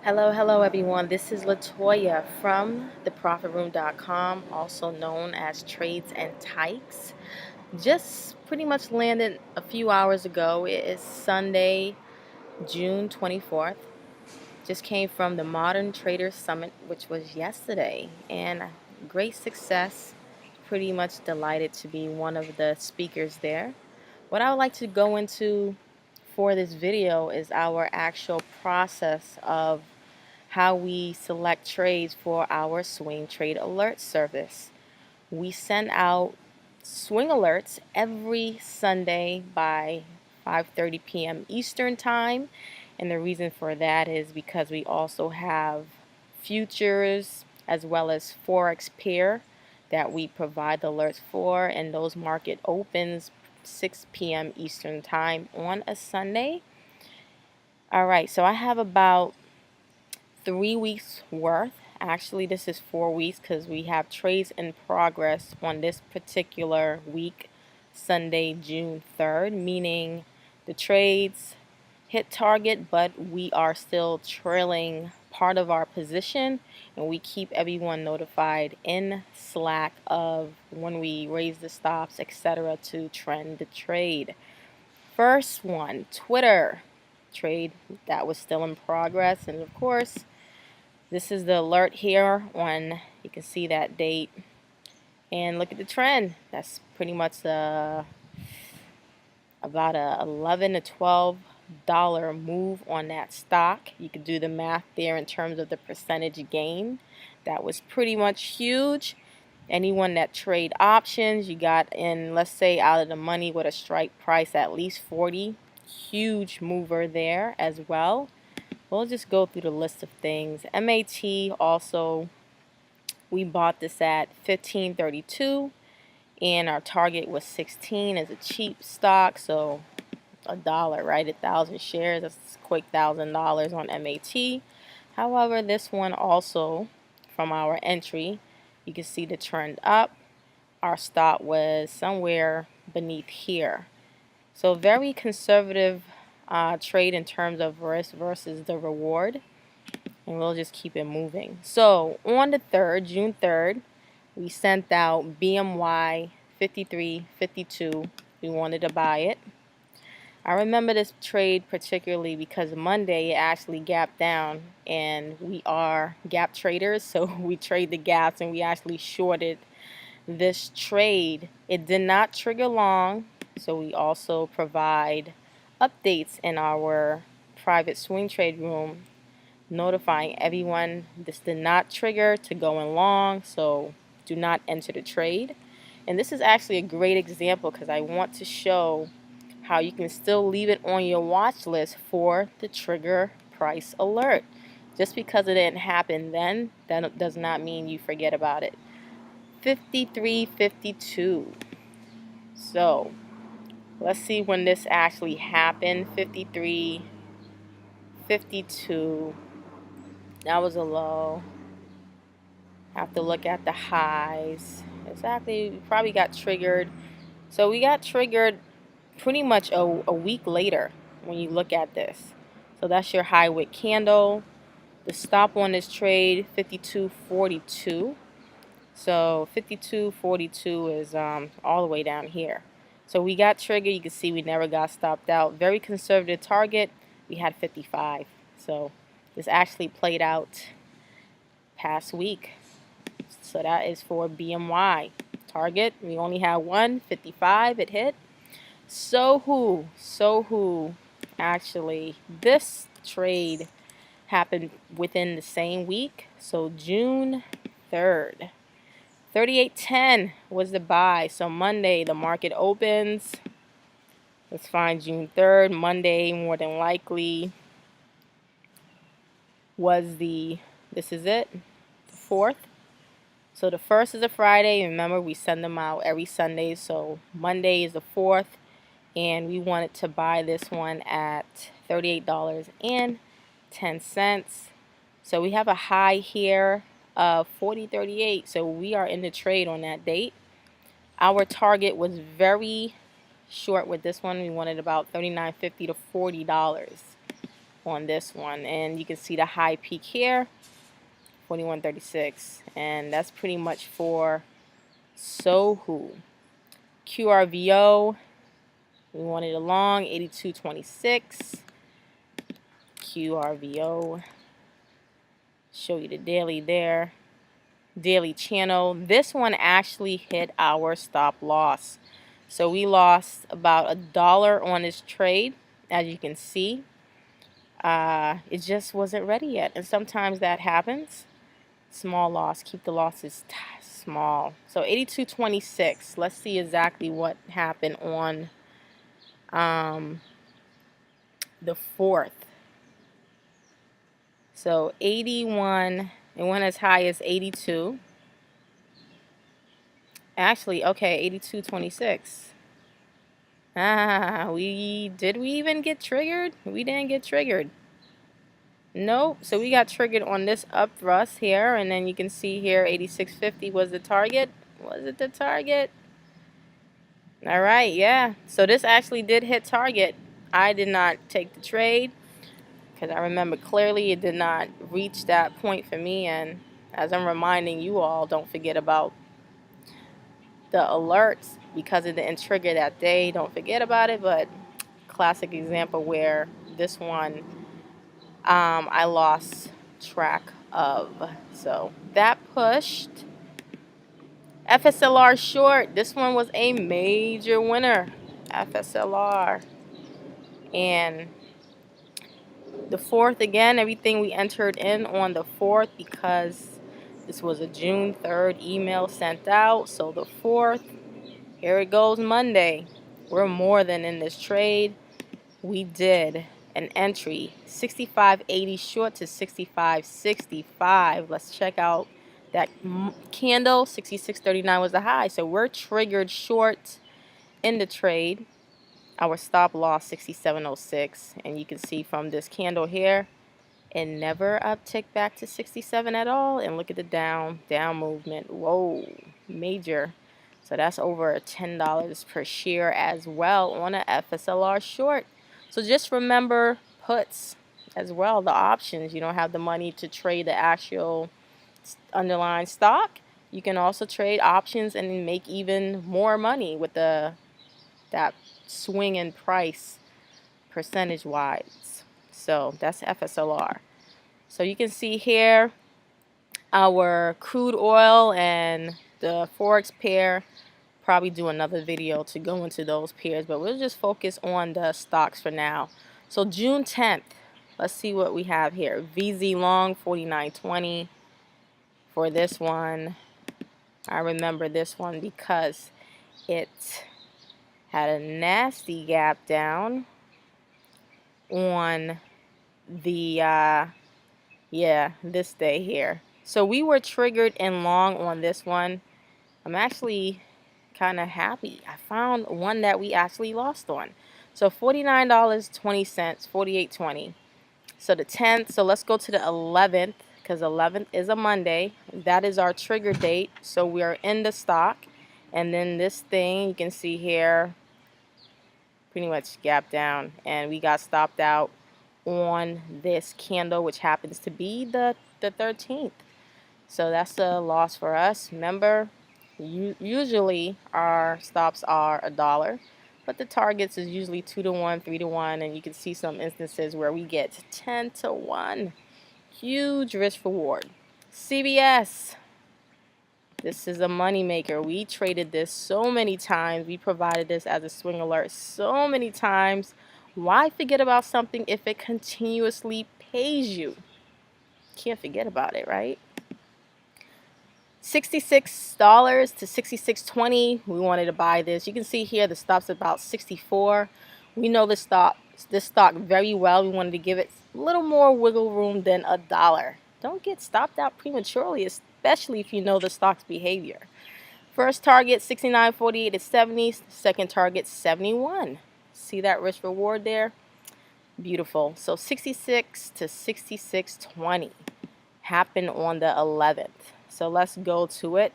Hello everyone. This is Latoya from theprofitroom.com, also known as Trades and Tykes. Just pretty much landed a few hours ago. It is Sunday, June 24th. Just came from the Modern Trader Summit, which was yesterday, and great success. Pretty much delighted to be one of the speakers there. What I would like to go into for this video is our actual process of how we select trades for our swing trade alert service. We send out swing alerts every Sunday by 5:30 p.m. Eastern time, and the reason for that is because we also have futures as well as Forex pair that we provide the alerts for, and those market opens 6 p.m. Eastern time on a Sunday. Alright, so I have about 3 weeks worth. Actually, this is 4 weeks because we have trades in progress on this particular week, Sunday, June 3rd, meaning the trades hit target, but we are still trailing part of our position, and we keep everyone notified in Slack of when we raise the stops, etc., to trend the trade. First one, Twitter trade that was still in progress, and of course, this is the alert here on, you can see that date, and look at the trend. That's pretty much about a $11 to $12 move on that stock. You could do the math there in terms of the percentage gain. That was pretty much huge. Anyone that trade options, you got in, let's say, out of the money with a strike price at least 40. Huge mover there as well. We'll just go through the list of things. MAT also, we bought this at $15.32, and our target was 16 as a cheap stock, so $1, right? 1,000 shares, that's a quick $1,000 on MAT. However, this one also, from our entry, you can see the trend up. Our stop was somewhere beneath here. So very conservative trade in terms of risk versus the reward, and we'll just keep it moving. So on the 3rd, June 3rd, we sent out BMY 53.52. We wanted to buy it. I remember this trade particularly because Monday it actually gapped down, and we are gap traders, so we trade the gaps, and we actually shorted this trade. It did not trigger long, so we also provide updates in our private swing trade room notifying everyone this did not trigger to go in long, so do not enter the trade. And this is actually a great example because I want to show how you can still leave it on your watch list for the trigger price alert. Just because it didn't happen then, that does not mean you forget about it. 53.52. So let's see when this actually happened. 53.52. That was a low. Have to look at the highs. Exactly, we probably got triggered. So we got triggered pretty much a week later when you look at this. So that's your high wick candle. The stop on this trade, 52.42. So 52.42 is all the way down here. So we got triggered. You can see we never got stopped out. Very conservative target. We had 55. So this actually played out past week. So that is for BMY. Target, we only had one, 55, it hit. Sohu, actually, this trade happened within the same week. So June 3rd. 38.10 was the buy. So Monday, the market opens. Let's find June 3rd. Monday, more than likely, was this is it, the 4th. So the 1st is a Friday. Remember, we send them out every Sunday. So Monday is the 4th. And we wanted to buy this one at $38.10. So we have a high here of 40.38. So we are in the trade on that date. Our target was very short with this one. We wanted about $39.50 to $40. on this one. And you can see the high peak here, 41.36. And that's pretty much for Sohu. QRVO, we wanted a long, 82.26. QRVO, show you the daily there. Daily channel. This one actually hit our stop loss. So we lost about $1 on this trade, as you can see. It just wasn't ready yet. And sometimes that happens. Small loss. Keep the losses small. So 82.26. Let's see exactly what happened on the 4th. So 81, it went as high as 82. Actually, okay, 82.26. Did we even get triggered? We didn't get triggered. Nope. So we got triggered on this up thrust here, and then you can see here 86.50 was the target. Was it the target? All right, yeah. So this actually did hit target. I did not take the trade because I remember clearly it did not reach that point for me. And as I'm reminding you all, don't forget about the alerts because it didn't trigger that day. Don't forget about it. But classic example where this one I lost track of. So that pushed FSLR short. This one was a major winner. FSLR. And the 4th, again, everything we entered in on the 4th because this was a June 3rd email sent out. So the 4th, here it goes Monday. We're more than in this trade. We did an entry 65.80 short to 65.65. Let's check out that candle. 66.39 was the high. So we're triggered short in the trade. Our stop loss 67.06, and you can see from this candle here it never upticked back to 67 at all. And look at the down movement. Whoa, major. So that's over $10 per share as well on a FSLR short. So just remember puts as well, the options. You don't have the money to trade the actual underlying stock. You can also trade options and make even more money with that swing in price percentage wise. So that's FSLR. So you can see here our crude oil and the Forex pair. Probably do another video to go into those pairs, but we'll just focus on the stocks for now. So June 10th, let's see what we have here. VZ long 49.20 for this one. I remember this one because it had a nasty gap down on the this day here. So we were triggered in long on this one. I'm actually kind of happy. I found one that we actually lost on. So $49.20, 48.20. So the 10th, so let's go to the 11th because 11th is a Monday. That is our trigger date. So we are in the stock. And then this thing, you can see here, pretty much gap down. And we got stopped out on this candle, which happens to be the 13th. So that's a loss for us. Remember, usually our stops are $1, but the targets is usually 2 to 1, 3 to 1, and you can see some instances where we get 10 to 1. Huge risk reward. CBS. This is a money maker. We traded this so many times. We provided this as a swing alert so many times. Why forget about something if it continuously pays you? Can't forget about it, right? $66 to $66.20. We wanted to buy this. You can see here the stop's about 64. We know this stock very well. We wanted to give it a little more wiggle room than $1. Don't get stopped out prematurely, especially if you know the stock's behavior. First target 69.48 to 70. Second target 71. See that risk reward there? Beautiful. So 66 to 66.20 happened on the 11th. So let's go to it.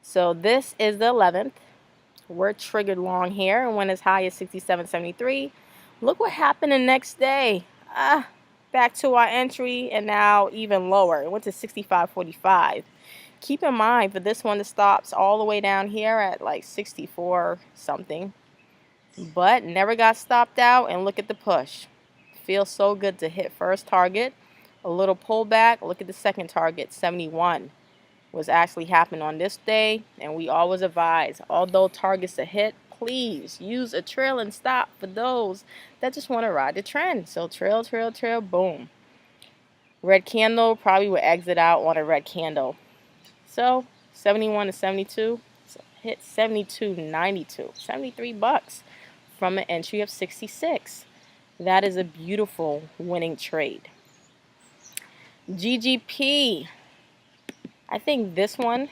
So this is the 11th. We're triggered long here and went as high as 67.73. Look what happened the next day. back to our entry, and now even lower. It went to 65.45. Keep in mind, for this one, the stops all the way down here at like 64 something, but never got stopped out. And look at the push. Feels so good to hit first target. A little pullback. Look at the second target, 71. Was actually happening on this day, and we always advise, although targets are hit, please use a trailing stop for those that just want to ride the trend. So trail, trail, trail, boom. Red candle, probably would exit out on a red candle. So 71 to 72, so hit 72.92, 73 bucks from an entry of 66. That is a beautiful winning trade. GGP, I think this one,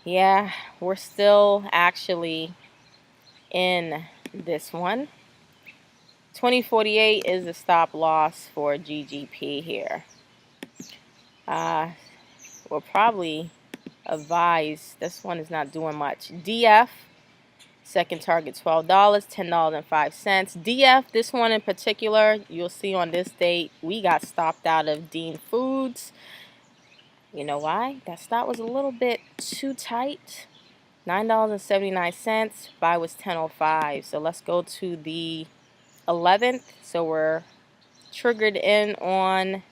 yeah, we're still actually in this one. 2048 is the stop loss for GGP here. We'll probably advise this one is not doing much. DF, second target $12, $10.05. DF, this one in particular, you'll see on this date, we got stopped out of Dean Foods. You know why? That stop was a little bit too tight. $9.79. Buy was $10.05. So let's go to the 11th. So we're triggered in on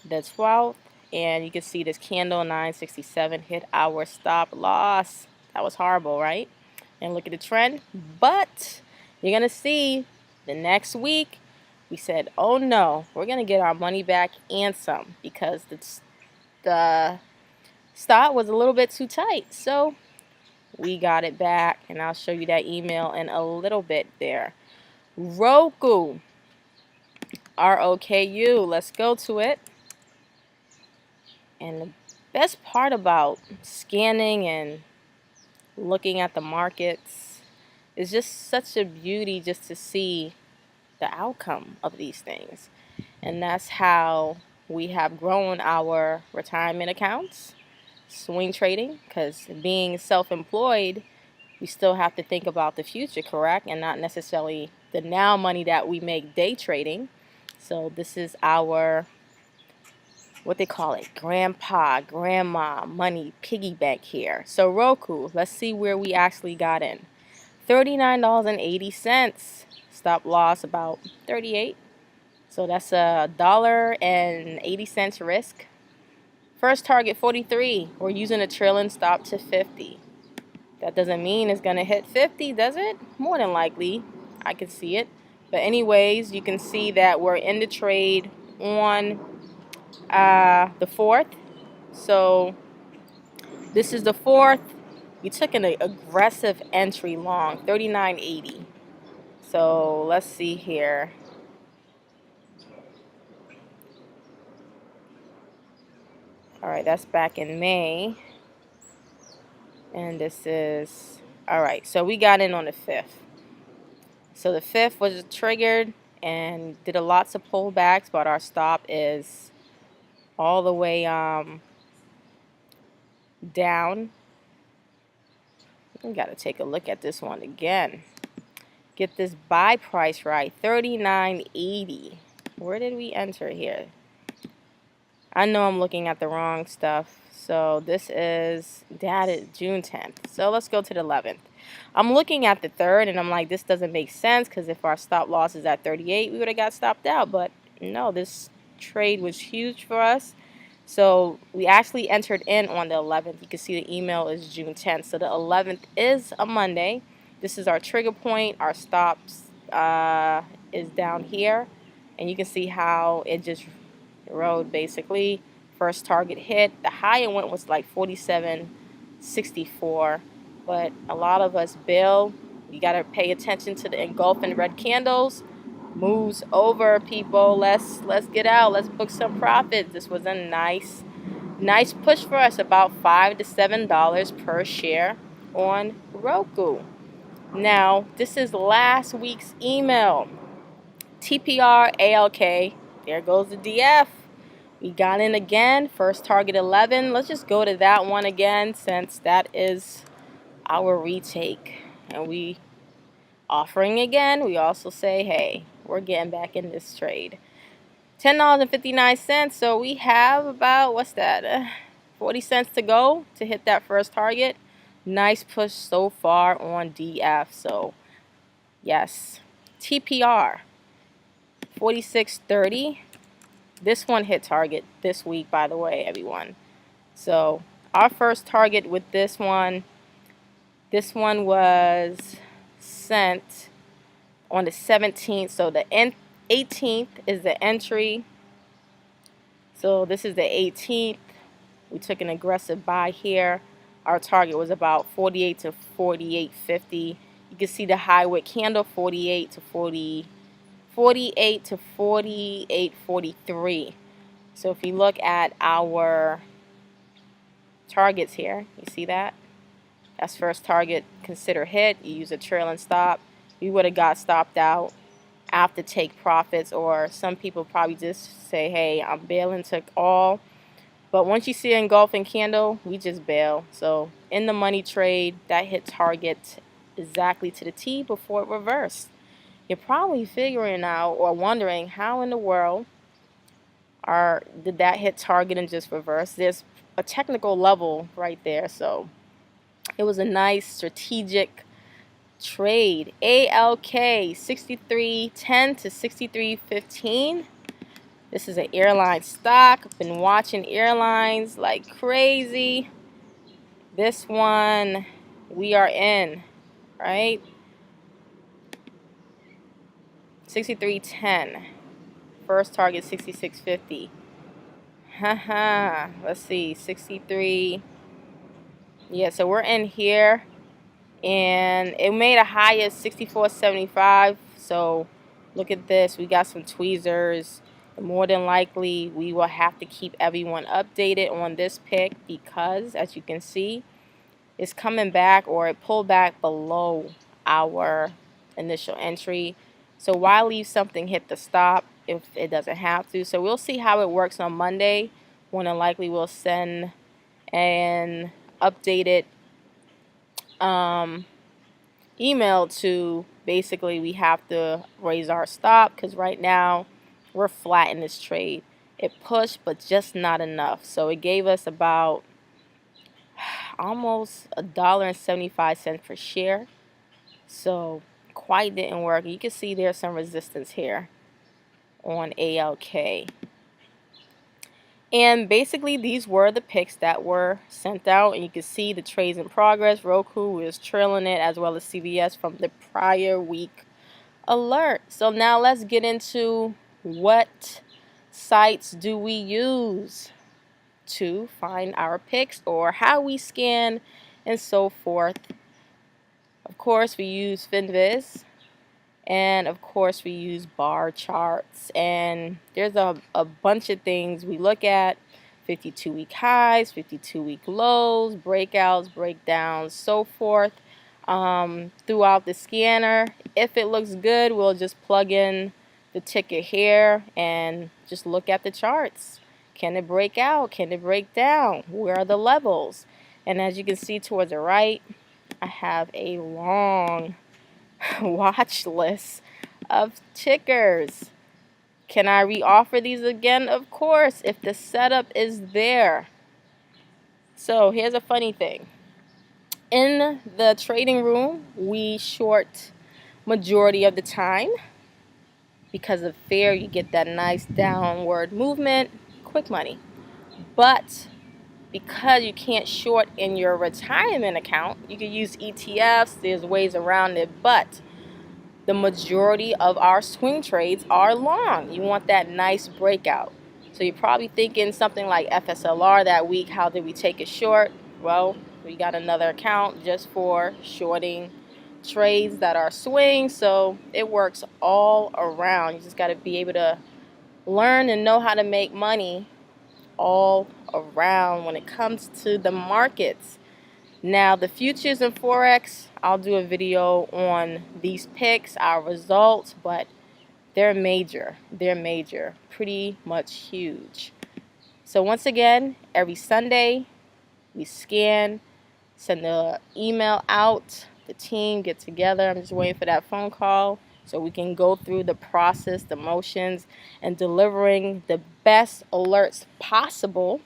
the 12th. And you can see this candle 967 hit our stop loss. That was horrible, right? And look at the trend. But you're going to see the next week, we said, oh no, we're going to get our money back and some, because the stop was a little bit too tight. So we got it back, and I'll show you that email in a little bit there. Roku, ROKU, let's go to it. And the best part about scanning and looking at the markets is just such a beauty just to see the outcome of these things. And that's how we have grown our retirement accounts, swing trading, because being self-employed, we still have to think about the future, correct? And not necessarily the now money that we make day trading. So this is our, what they call it, grandpa, grandma money piggy bank here. So Roku, let's see where we actually got in. $39.80. Stop loss about 38. So that's $1.80 risk. First target 43. We're using a trailing stop to 50. That doesn't mean it's going to hit 50, does it? More than likely. I can see it. But anyways, you can see that we're in the trade on the 4th. So this is the 4th. We took an aggressive entry long, $39.80. So let's see here. All right, that's back in May. And this is, all right, so we got in on the 5th. So the 5th was triggered and did lots of pullbacks, but our stop is all the way down. We got to take a look at this one again. Get this buy price right, $39.80. Where did we enter here? I know I'm looking at the wrong stuff. So this is dated June 10th. So let's go to the 11th. I'm looking at the 3rd, and I'm like, this doesn't make sense, because if our stop loss is at 38, we would have got stopped out. But no, this trade was huge for us. So we actually entered in on the 11th. You can see the email is June 10th. So the 11th is a Monday. This is our trigger point. Our stops is down here. And you can see how it just rode basically. First target hit. The high it went was like 47.64. But a lot of us bail. You got to pay attention to the engulfing red candles. Moves over, people. Let's get out. Let's book some profit. This was a nice push for us, about $5 to $7 per share on Roku. Now, this is last week's email. TPR ALK. There goes the DF. We got in again. First target 11. Let's just go to that one again, since that is our retake. And we offering again, we also say, hey, we're getting back in this trade. $10.59, so we have about, what's that, 40 cents to go to hit that first target. Nice push so far on DF. So yes, TPR 46.30. This one hit target this week, by the way, everyone. So our first target with this one was sent on the 17th. So the 18th is the entry. So this is the 18th. We took an aggressive buy here. Our target was about 48 to 48.50. You can see the high wick candle, 48 to 48.43. So if you look at our targets here, you see that? That's first target, consider hit. You use a trailing stop. We would have got stopped out after take profits, or some people probably just say, hey, I'm bailing, took all. But once you see an engulfing candle, we just bail. So in the money trade, that hit target exactly to the T before it reversed. You're probably figuring out or wondering how in the world did that hit target and just reverse. There's a technical level right there. So it was a nice strategic trade. ALK 63.10 to 63.15. This is an airline stock. I've been watching airlines like crazy. This one we are in, right? 63.10. First target 66.50. Haha. Let's see. 63. Yeah, so we're in here. And it made a high of 64.75. So look at this. We got some tweezers. More than likely, we will have to keep everyone updated on this pick because, as you can see, it's coming back, or it pulled back below our initial entry. So why leave something hit the stop if it doesn't have to? So we'll see how it works on Monday. More than likely, we'll send an updated email to basically we have to raise our stop because right now we're flat in this trade. It pushed, but just not enough. So it gave us about almost $1.75 per share. So quite didn't work. You can see there's some resistance here on ALK. And basically these were the picks that were sent out, and you can see the trades in progress. Roku is trailing it, as well as CVS from the prior week alert. So now let's get into what sites do we use to find our picks, or how we scan and so forth. Of course we use Finviz, and of course we use bar charts, and there's a bunch of things we look at: 52-week highs, 52-week lows, breakouts, breakdowns, so forth, throughout the scanner. If it looks good, we'll just plug in the ticker here and just look at the charts. Can it break out? Can it break down? Where are the levels? And as you can see towards the right, I have a long watch list of tickers. Can I re-offer these again? Of course, if the setup is there. So here's a funny thing. In the trading room, we short majority of the time. Because of fear, you get that nice downward movement, quick money. But because you can't short in your retirement account, you can use ETFs. There's ways around it, but the majority of our swing trades are long. You want that nice breakout. So you're probably thinking something like FSLR that week. How did we take it short? Well, we got another account just for shorting trades that are swing. So it works all around. You just got to be able to learn and know how to make money all around when it comes to the markets. Now the futures and Forex, I'll do a video on these picks, our results, but they're major. They're major, pretty much huge. So once again, every Sunday we scan, send the email out the team get together. I'm just waiting for that phone call so we can go through the process, the motions, and delivering the best alerts possible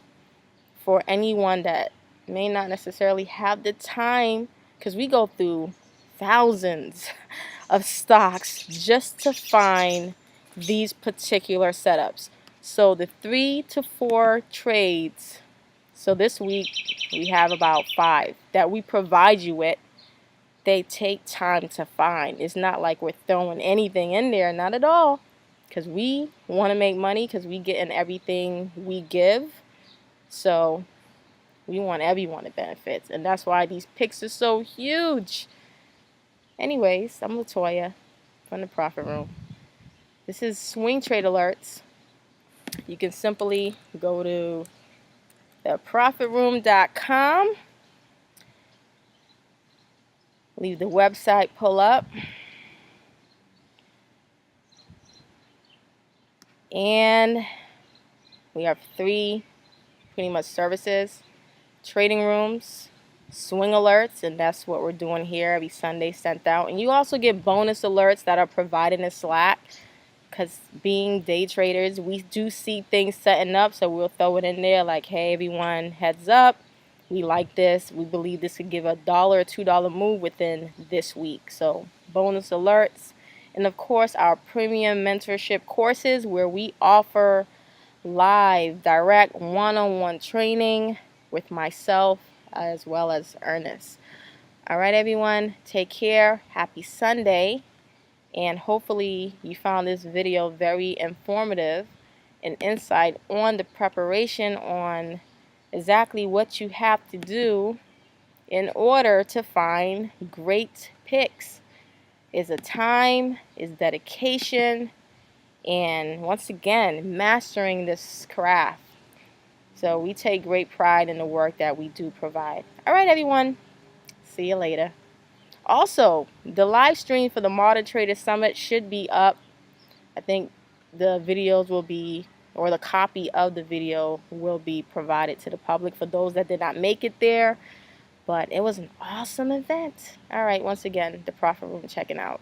for anyone that may not necessarily have the time, because we go through thousands of stocks just to find these particular setups. So the 3 to 4 trades. So this week we have about 5 that we provide you with. They take time to find. It's not like we're throwing anything in there, not at all. Because we want to make money, because we get in everything we give. So we want everyone to benefit. And that's why these picks are so huge. Anyways, I'm Latoya from the Profit Room. This is Swing Trade Alerts. You can simply go to theprofitroom.com. Leave the website pull up. And we have 3 pretty much services: trading rooms, swing alerts, and that's what we're doing here every Sunday sent out. And you also get bonus alerts that are provided in Slack, because being day traders, we do see things setting up, so we'll throw it in there like, hey, everyone, heads up. We like this. We believe this could give $1 or $2 move within this week. So bonus alerts. And of course, our premium mentorship courses, where we offer live, direct, one-on-one training with myself as well as Ernest. All right, everyone, take care. Happy Sunday. And hopefully you found this video very informative and insight on the preparation on exactly what you have to do in order to find great picks. It's a time, it's dedication, and once again, mastering this craft. So we take great pride in the work that we do provide. All right, everyone. See you later. Also, the live stream for the Modern Trader Summit should be up. I think the videos will be, or the copy of the video will be provided to the public for those that did not make it there. But it was an awesome event. All right, once again, the Profit Room checking out.